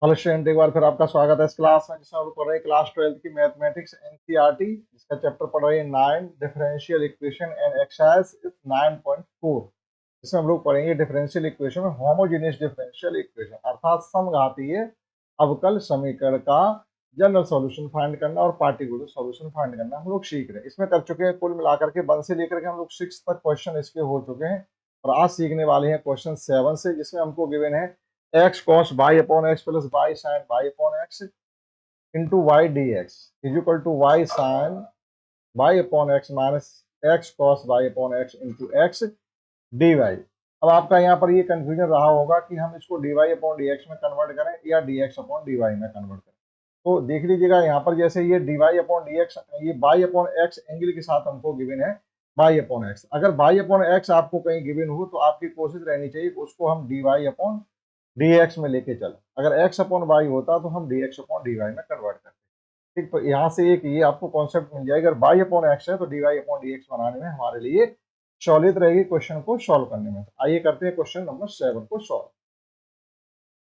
Hello student, एक बार फिर आपका स्वागत है इस क्लास में जिसमें हम लोग पढ़ रहे हैं क्लास 12th की मैथमेटिक्स एनसीईआरटी, जिसका चैप्टर पढ़ रहे हैं 9 डिफरेंशियल इक्वेशन एंड एक्सरसाइज 9.4। इसमें हम लोग पढ़ेंगे डिफरेंशियल इक्वेशन में होमोजेनियस डिफरेंशियल इक्वेशन अर्थात समघातीय अवकल समीकरण का जनरल सॉल्यूशन फाइंड करना और पार्टिकुलर सॉल्यूशन फाइंड करना हम लोग सीख रहे हैं। इसमें कर चुके हैं कुल मिलाकर के 1 से लेकर के हम लोग 6 तक क्वेश्चन इसके हो चुके हैं और आज सीखने वाले हैं क्वेश्चन 7 से, जिसमें हमको गिवन है x cos y upon x plus y sin y upon x into y dx is equal to y sin y upon x minus x cos y upon x into x dy। अब आपका यहाँ पर ये confusion रहा होगा कि हम इसको dy अपॉन dx में कन्वर्ट करें या dx अपॉन dy में कन्वर्ट करें। तो देख लीजिएगा यहाँ पर जैसे ये dy अपॉन dx, ये y अपॉन x एंगल के साथ हमको गिवन है y अपॉन x। अगर y अपॉन x आपको कहीं गिवन हो तो आपकी कोशिश रहनी चाहिए उसको हम dy अपॉन dx में लेके चलो। अगर x अपॉन y होता तो हम dx अपॉन dy में कन्वर्ट करते। ठीक, तो यहाँ से एक ये आपको कॉन्सेप्ट मिल जाएगा, अगर y अपॉन x है तो dy अपॉन dx बनाने में हमारे लिए सहूलियत रहेगी क्वेश्चन को सॉल्व करने में। आइए करते हैं क्वेश्चन नंबर 7 को सॉल्व।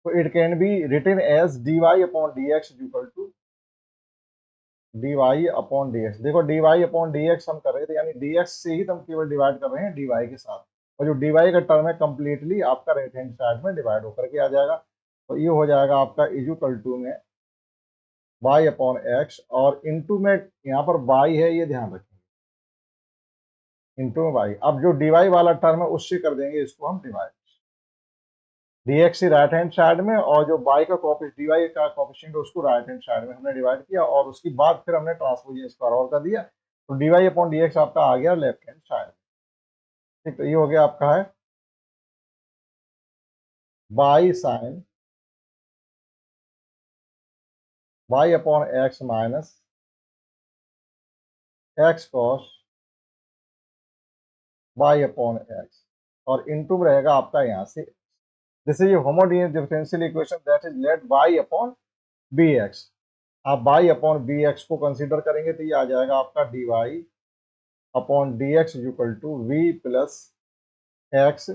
तो it can be written as dy upon dx equal to dy upon dx। देखो dy अपॉन dx हम कर रहे थे, यानी dx से ही तो हम केवल डिवाइड कर रहे हैं dy के साथ, और जो dy का टर्म है कंप्लीटली आपका राइट हैंड साइड में डिवाइड होकर के आ जाएगा। तो ये हो जाएगा आपका इक्वल टू में y अपॉन एक्स और इंटू में यहाँ पर y है, ये ध्यान रखेंगे, इंटू में y। अब जो dy वाला टर्म है उससे कर देंगे इसको हम डिवाइड, dx से राइट हैंड साइड में, और जो y का dy का कोएफिशिएंट उसको राइट हैंड साइड में हमने डिवाइड किया और उसके बाद फिर हमने ट्रांसपोजिशन स्क्वायर और कर दिया, तो dy अपॉन dx आपका आ गया लेफ्ट हैंड साइड। ठीक, तो ये हो गया आपका है y sine y upon x minus x cos y upon x, और इनटू में रहेगा आपका यहाँ से this is homogeneous differential equation that is let y upon bx। आप y अपॉन bx को कंसीडर करेंगे तो ये आ जाएगा आपका dy upon dx equal to v plus x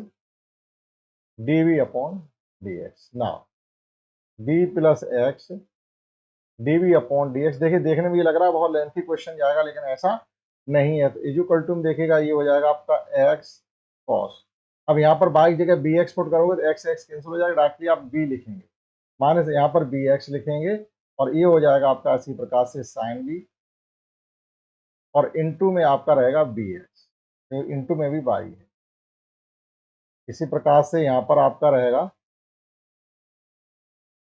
dv upon dx। Now v plus x dv upon dx, देखिए देखने में ये लग रहा है बहुत लेंथी क्वेश्चन जाएगा, लेकिन ऐसा नहीं है। तो इक्वल टू में देखिएगा ये हो जाएगा आपका x cos। अब यहाँ पर y की जगह bx पुट करोगे तो x x कैंसिल हो जाएगा, डायरेक्टली आप b लिखेंगे, माइनस यहाँ पर bx लिखेंगे और ये हो जाएगा आपका इसी प्रकार से साइन b, और इनटू में आपका रहेगा bx, तो इनटू में भी y है। इसी प्रकार से यहाँ पर आपका रहेगा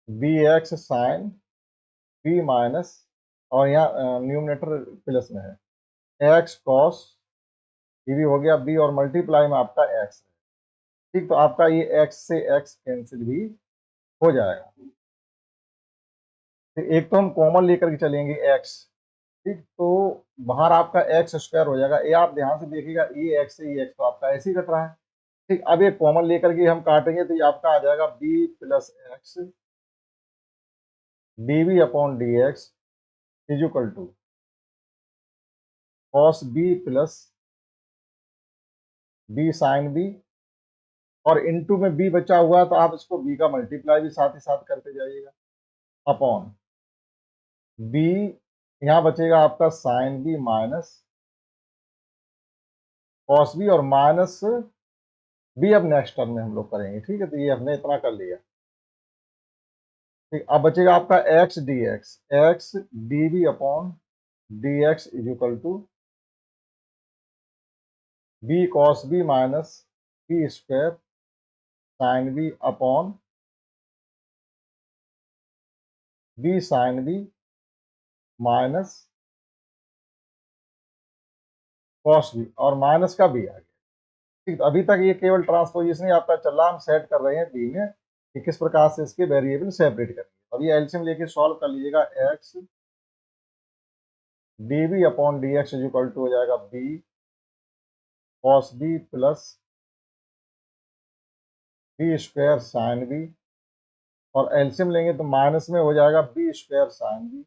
bx साइन b माइनस, और यहाँ न्यूमरेटर प्लस में है x cos, ये भी हो गया b, और मल्टीप्लाई में आपका x है। ठीक, तो आपका ये x से x कैंसिल भी हो जाएगा। तो एक तो हम कॉमन लेकर के चलेंगे x, ठीक, तो बाहर आपका एक्स स्क्वायर हो जाएगा। ये आप ध्यान से देखिएगा, ये x से ये x तो आपका ऐसे ही कट रहा है। ठीक, अब ये कॉमन लेकर के हम काटेंगे तो ये आपका आ जाएगा b plus x dv upon dx is equal to cos b plus b sine b, और इनटू में b बचा हुआ है तो आप इसको b का मल्टीप्लाई भी साथ ही साथ करते जाइएगा, अपॉन b यहाँ बचेगा आपका sine b minus cos b, और माइनस b अब नेक्स्ट टर्म में हम लोग करेंगे। ठीक है, तो ये हमने इतना कर लिया। ठीक, अब बचेगा आपका x dx, x dv upon dx is equal to b cos b minus b square sine b upon b sine b minus cos b, और माइनस का b आ गया। ठीक, तो अभी तक ये केवल ट्रांसपोजिशन ही आपका चल रहा है, हम सेट कर रहे हैं b में कि किस प्रकार से इसके वेरिएबल सेपरेट करेंगे। अब ये एलसीएम लेके सॉल्व कर लीजिएगा, x dv upon dx is equal to हो जाएगा b cos b plus b square sine b, और एलसीएम लेंगे तो माइनस में हो जाएगा b स्क्वायर साइन b,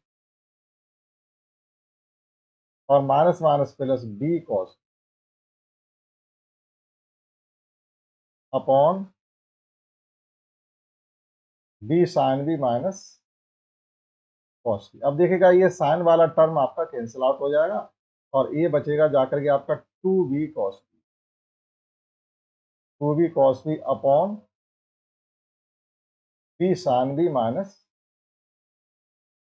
और minus minus plus b cos upon b sine b minus cos b. अब देखिएगा ये साइन वाला टर्म आपका कैंसिल आउट हो जाएगा और ये बचेगा जाकर के आपका two b cos b, two b cos b upon b sine b minus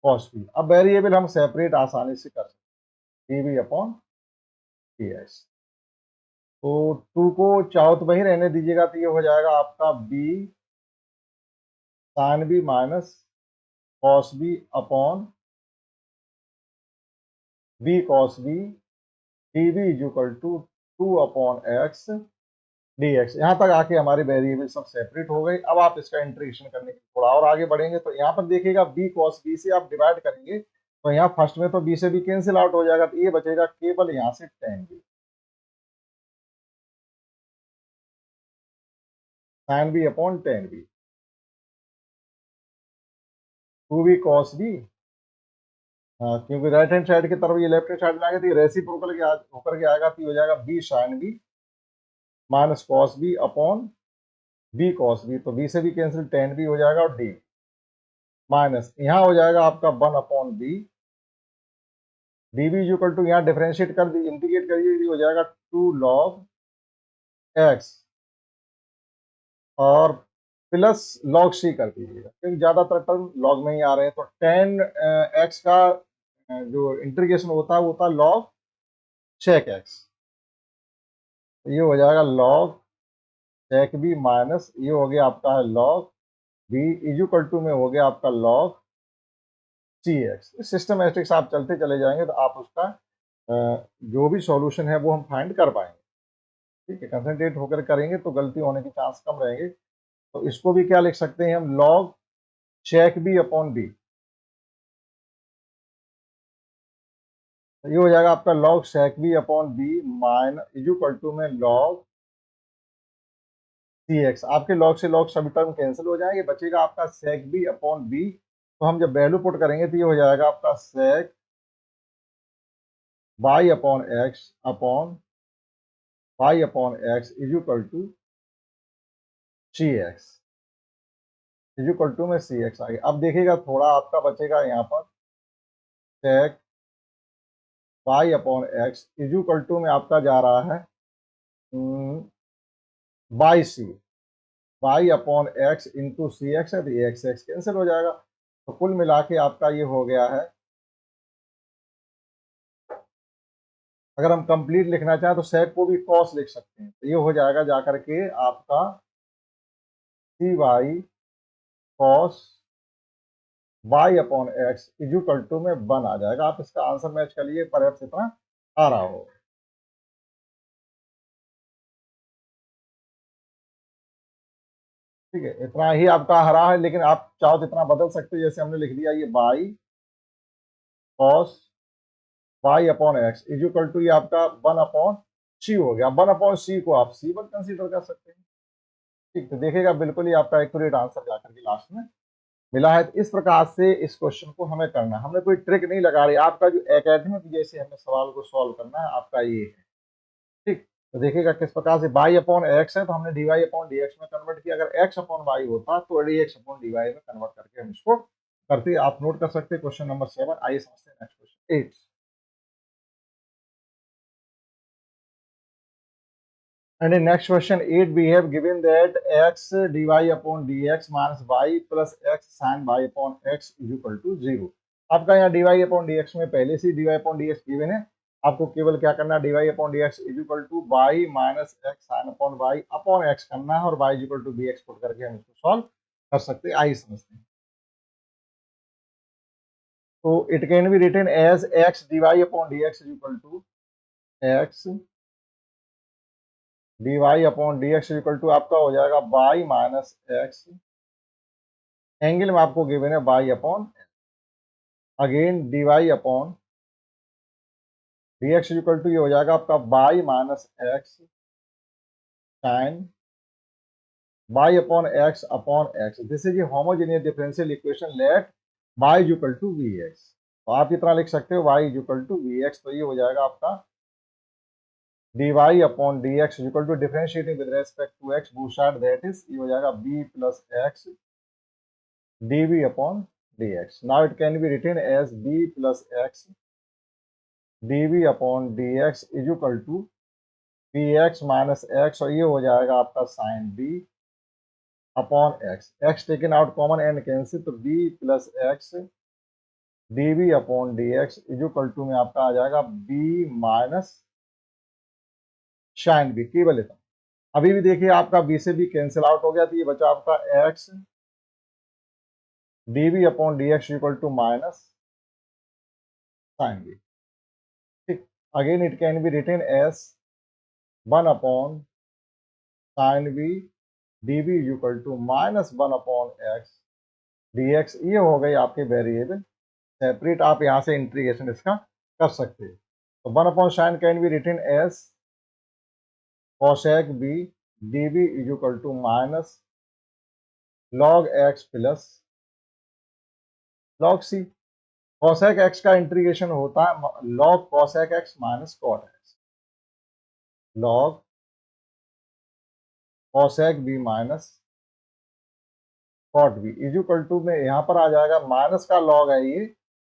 cos b. अब वेरिएबल हम सेपरेट आसानी से कर सकते हैं, d b upon d x. तो टू को चाहो तो वही रहने दीजिएगा, तो ये हो जाएगा आपका b sine b minus cos b upon b cos b d b is equal to two upon x d x. यहाँ तक आके हमारी वेरिएबल सब सेपरेट हो गई। अब आप इसका इंटीग्रेशन करने के थोड़ा और आगे बढ़ेंगे तो यहाँ पर देखिएगा बी कॉस बी से आप डिवाइड करेंगे तो यहाँ फर्स्ट में तो बी से बी कैंसिल आउट हो जाएगा, तो ये बचेगा केवल यहाँ से ten b sine b upon ten b, two b cos b. हाँ, क्योंकि राइट हैंड साइड की तरफ ये लेफ्ट हैंड साइड में आएगा तो ये रेसिप्रोकल के होकर के आएगा, तो ये हो जाएगा b sine b minus cos b upon b cos b. तो बी से बी कैंसिल, टेन बी हो जाएगा और डी माइनस यहाँ हो जाएगा आपका one upon b d b equal to, यहाँ डिफरेंशिएट कर दी, इंटीग्रेट करिए, ये हो जाएगा टू लॉग एक्स और प्लस लॉग सी कर दीजिएगा क्योंकि ज्यादातर टर्म लॉग में ही आ रहे हैं। तो टेन एक्स का जो इंटीग्रेशन होता है वो होता है लॉग सेक एक्स, तो ये हो जाएगा लॉग सेक बी माइनस ये हो गया आपका है log b is equal to में हो गया आपका लॉग सी एक्स। सिस्टमेटिक्स आप चलते चले जाएंगे तो आप उसका जो भी सॉल्यूशन है वो हम फाइंड कर पाएंगे। ठीक है, कंसंट्रेट होकर करेंगे तो गलती होने के चांस कम रहेंगे। तो इसको भी क्या लिख सकते हैं हम, log check b upon b. तो ये हो जाएगा आपका log sec b upon b mine is equal to में लॉग सी एक्स। आपके लॉग से लॉग सभी टर्म कैंसिल हो जाएंगे, बचेगा आपका सेक बी अपॉन बी। तो हम जब वैल्यू पुट करेंगे तो ये हो जाएगा आपका sec y upon x is equal to c x, is equal to में सी एक्स आ गया। अब देखिएगा थोड़ा आपका बचेगा यहाँ पर sec y upon x is equal to में आपका जा रहा है by c, y upon x into c x है तो ये एक्स एक्स कैंसिल हो जाएगा। तो कुल मिला के आपका ये हो गया है, अगर हम कंप्लीट लिखना चाहें तो सेक को भी कॉस लिख सकते हैं, तो ये हो जाएगा जाकर के आपका C Y cos Y upon x is equal to में वन आ जाएगा। आप इसका आंसर मैच कर लिए, पर इतना आ रहा हो। ठीक है, इतना ही आपका हरा है, लेकिन आप चाहो तो इतना बदल सकते हो, जैसे हमने लिख दिया ये by cos Y upon x is equal to ये आपका वन अपॉन सी हो गया। वन अपॉन सी को आप सी वन कंसीडर कर सकते हैं। ठीक, तो देखेगा बिल्कुल ही आपका एक्यूरेट आंसर जाकर के लास्ट में मिला है। तो इस प्रकार से इस क्वेश्चन को हमें करना है, हमने कोई ट्रिक नहीं लगा रही, आपका जो एकेडमिक जैसे हमें सवाल को सॉल्व करना है आपका ये है। ठीक, तो देखिएगा किस प्रकार से वाई अपॉन एक्स है तो हमने d y upon d x में कन्वर्ट किया, अगर एक्स अपॉन वाई होता तो d x upon d y में कन्वर्ट करके हम इसको करते। आप नोट कर सकते हैं क्वेश्चन नंबर 7। आइए समझते हैं next question 8। And in next question 8 we have given that x dy upon dx minus y plus x sin y upon x is equal to 0। आपका यहाँ dy upon dx में पहले से dy upon dx गिवन है, आपको केवल क्या करना है dy upon dx is equal to y minus x sin upon y upon x करना है और y is equal to bx put करके हम इसको सॉल्व कर सकते हैं। आइए समझते हैं। तो it can be written as x dy upon dx is equal to x d y upon d x equal to आपका हो जाएगा वाई माइनस एक्स, एंगल में आपको गिवन है y upon again d y upon d x equal to ये हो जाएगा आपका y minus x sine y upon x. This is a homogeneous differential equation let y equal to v x. तो आप इतना लिख सकते हो y equal to v x, तो ये हो जाएगा आपका d y upon d x equal to differentiating with respect to x both side, that is ये हो जाएगा b plus x dv upon dx. Now it can be written as b plus x dv upon dx is equal to bx minus x, और ये हो जाएगा आपका sine b upon x taken out common and cancel, तो b plus x dv upon dx is equal to में आपका आ जाएगा b माइनस साइन b, केवल इतना। अभी भी देखिए आपका b से b कैंसिल आउट हो गया, तो ये बचा आपका x dv upon dx equal to minus sine b। ठीक, again it can be written as 1 upon sine b dv equal to minus 1 upon x dx। ये हो गई आपके वेरिएबल सेपरेट, आप यहाँ से इंटीग्रेशन इसका कर सकते हैं। तो 1 upon sine can be written as cosec b dv is equal to minus log x plus log c। cosec x का इंटीग्रेशन होता है log cosec x minus cot x, log cosec b minus cot b is equal to में यहाँ पर आ जाएगा minus का log है ये,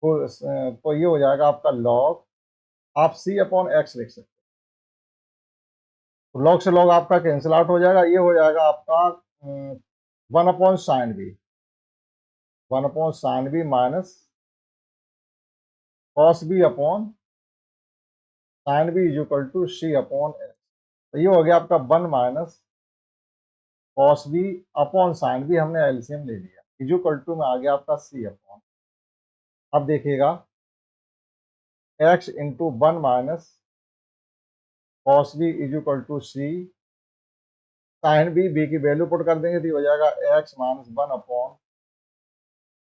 तो ये हो जाएगा आपका log, आप c अपॉन x लिख सकते हो। log से log आपका कैंसिल आउट हो जाएगा, ये हो जाएगा आपका 1 upon sine b, 1 upon sine b minus cos b upon sine b is equal to c upon x. तो ये हो गया आपका 1 minus cos b upon sine b, हमने एलसीएम ले लिया, इज इक्वल टू में आ गया आपका सी अपॉन। अब देखिएगा x into 1 minus cos b is equal to c sine b, b की वैल्यू पुट कर देंगे तो ये हो जाएगा x minus 1 upon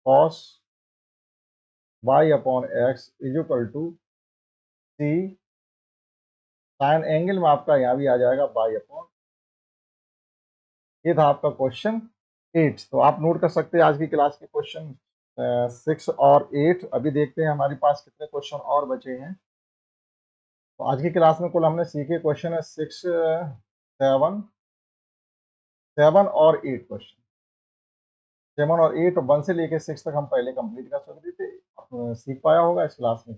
cos Y upon x is equal to c sine angle में आपका यहाँ भी आ जाएगा बाई अपॉन। ये था आपका क्वेश्चन 8। तो आप नोट कर सकते हैं आज की क्लास के क्वेश्चन 6 और 8। अभी देखते हैं हमारे पास कितने क्वेश्चन और बचे हैं। तो आज की क्लास में कुल हमने सीखे क्वेश्चन है 6, 7 और 8 क्वेश्चन। 7 और 8, 1 से लेके 6 तक हम पहले कंप्लीट कर सकते थे, सीख पाया होगा इस क्लास में।